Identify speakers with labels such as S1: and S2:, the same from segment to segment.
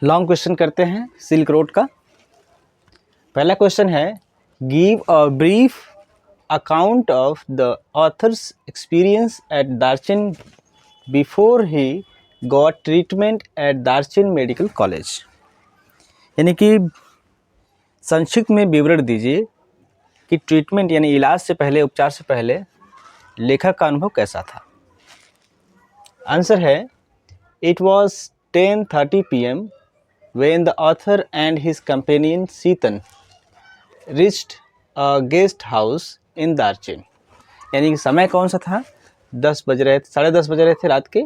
S1: Long question करते हैं silk road का। पहला क्वेश्चन है, give a brief account of the author's experience at Darchen before he got treatment at Darchen medical college. यानी कि संक्षिप्त में विवरण दीजिए कि ट्रीटमेंट यानी इलाज से पहले, उपचार से पहले लेखक का अनुभव कैसा था। आंसर है, it was 10:30 PM when the author and his companion Seetan reached a guest house in Darchen। यानी कि समय कौन सा था, 10 बज रहे थे, 10:30 बज रहे थे रात के।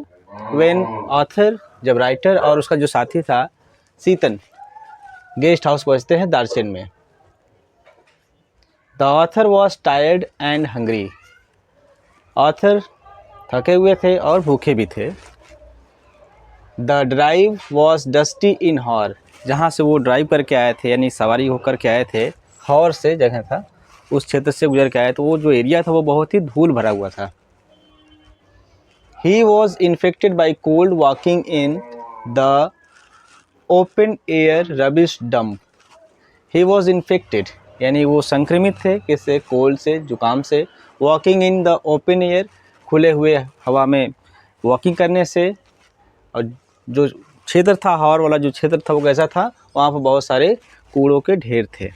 S1: when author, जब राइटर और उसका जो साथी था सीतन गेस्ट हाउस पहुँचते हैं दार्चेन में। The author was tired and hungry. Author थके हुए थे और भूखे भी थे। The drive was dusty in hour. जहाँ से वो ड्राइव करके आए थे यानी सवारी होकर के आए थे, हॉर से जगह था, उस क्षेत्र से गुजर के आए, तो वो जो एरिया था वो बहुत ही धूल भरा हुआ था। He was infected by cold walking in the open air rubbish dump. He was infected यानी वो संक्रमित थे, किससे, कोल्ड से, जुकाम से। Walking in the open air, खुले हुए हवा में वॉकिंग करने से। और जो क्षेत्र था, हॉर वाला जो क्षेत्र था वो कैसा था, वहाँ पर बहुत सारे कूड़ों के ढेर थे।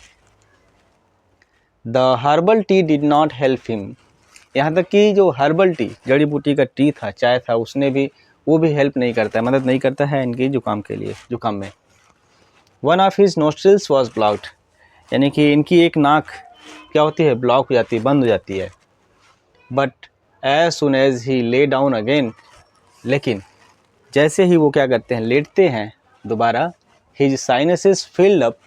S1: The herbal tea did not help him. यहाँ तक कि जो हर्बल टी, जड़ी बूटी का टी था, चाय था, उसने भी, वो भी हेल्प नहीं करता है, मदद नहीं करता है इनकी जुकाम के लिए, जुकाम में। One of his nostrils was blocked. यानी कि इनकी एक नाक क्या होती है, ब्लॉक हो जाती है, बंद हो जाती है। But as soon as he lay down again, लेकिन जैसे ही वो क्या करते हैं, लेटते हैं दोबारा, his sinuses filled up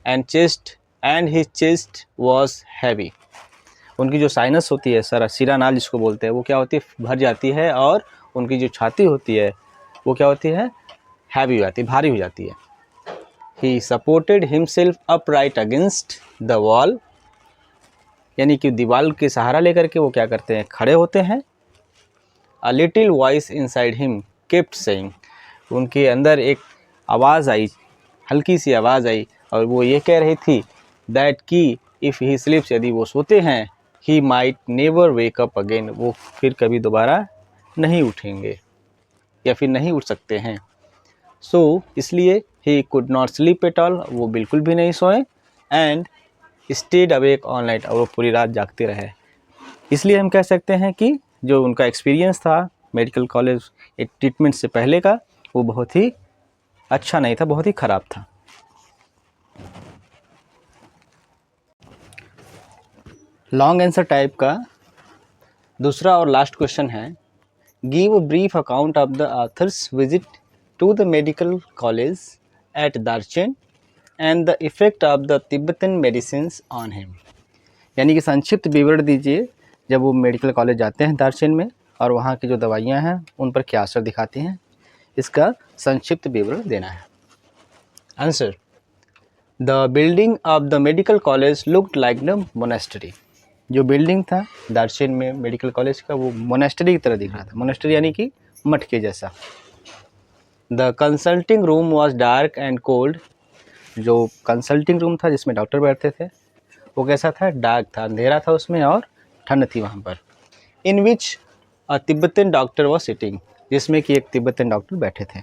S1: and his chest was heavy. उनकी जो साइनस होती है, सारा शिरा नाल जिसको बोलते हैं, वो क्या होती है, भर जाती है, और उनकी जो छाती होती है वो क्या होती है, हैवी हो जाती है, भारी हो जाती है। He supported himself upright against the wall. यानी कि दीवार के सहारा लेकर के वो क्या करते हैं, खड़े होते हैं। A little voice inside him kept saying. उनके अंदर एक आवाज़ आई, हल्की सी आवाज़ आई, और वो ये कह रही थी दैट कि इफ़ ही स्लीप्स, यदि वो सोते हैं, he might never wake up again, वो फिर कभी दोबारा नहीं उठेंगे या फिर नहीं उठ सकते हैं। सो इसलिए he could not sleep at all, वो बिल्कुल भी नहीं सोए। And stayed awake all night, और वो पूरी रात जागते रहे। इसलिए हम कह सकते हैं कि जो उनका एक्सपीरियंस था मेडिकल कॉलेज एक ट्रीटमेंट से पहले का, वो बहुत ही अच्छा नहीं था, बहुत ही ख़राब था। लॉन्ग आंसर टाइप का दूसरा और लास्ट क्वेश्चन है, give a brief account of the author's visit to the medical college at Darchen and the effect of the Tibetan medicines on him. यानी कि संक्षिप्त विवरण दीजिए जब वो मेडिकल कॉलेज जाते हैं दार्चेन में, और वहाँ की जो दवाइयाँ हैं उन पर क्या असर दिखाती हैं, इसका संक्षिप्त विवरण देना है। Answer, the building of the medical college looked like the monastery. जो बिल्डिंग था दार्चेन में मेडिकल कॉलेज का, वो मोनेस्ट्री की तरह दिख रहा था। मोनेस्ट्री यानी कि मठ के जैसा। The consulting room was dark and cold. जो कंसल्टिंग रूम था जिसमें डॉक्टर बैठते थे, वो कैसा था, डार्क था, अंधेरा था उसमें, और ठंड थी वहाँ पर। इन विच अ तिब्बतन डॉक्टर वॉज सिटिंग, जिसमें कि एक तिब्बतन डॉक्टर बैठे थे।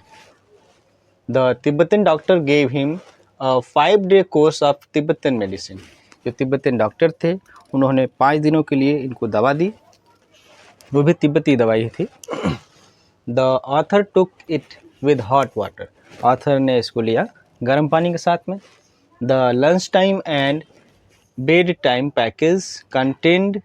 S1: The Tibetan doctor gave him a 5-day course of Tibetan medicine. जो तिब्बतन डॉक्टर थे उन्होंने 5 दिनों के लिए इनको दवा दी, वो भी तिब्बती दवाई थी। The author took it with hot water. Author ने इसको लिया गर्म पानी के साथ में। The lunch time and bed time package contained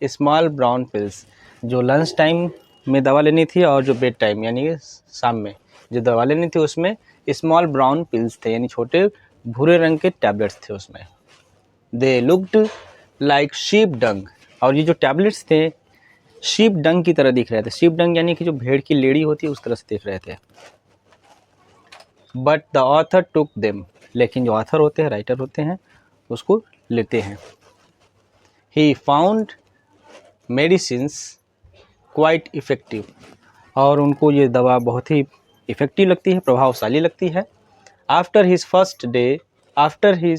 S1: small brown pills. जो लंच टाइम में दवा लेनी थी और जो बेड टाइम यानी शाम में जो दवा लेनी थी, उसमें स्मॉल ब्राउन पिल्स थे, यानी छोटे भूरे रंग के टैबलेट्स थे उसमें। दे लुक्ड लाइक शीप डंग। और ये जो टैबलेट्स थे शीप डंग की तरह दिख रहे थे। शीप डंग यानी कि जो भेड़ की लेड़ी होती है उस तरह से दिख रहे थे। But the author took them. लेकिन जो ऑथर होते हैं, राइटर होते हैं, उसको लेते हैं। He found medicines quite effective. और उनको ये दवा बहुत ही इफ़ेक्टिव लगती है, प्रभावशाली लगती है। After his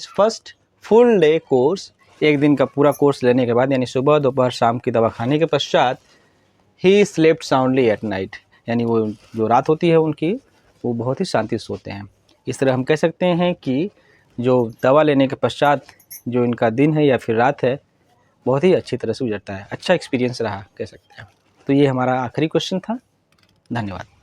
S1: first full day course, एक दिन का पूरा कोर्स लेने के बाद यानी सुबह दोपहर शाम की दवा खाने के पश्चात, he slept soundly at night, यानी वो जो रात होती है उनकी वो बहुत ही शांति से सोते हैं। इस तरह हम कह सकते हैं कि जो दवा लेने के पश्चात जो इनका दिन है या फिर रात है बहुत ही अच्छी तरह से गुजरता है। अच्छा एक्सपीरियंस रहा कह सकते हैं। तो ये हमारा आखिरी क्वेश्चन था। धन्यवाद।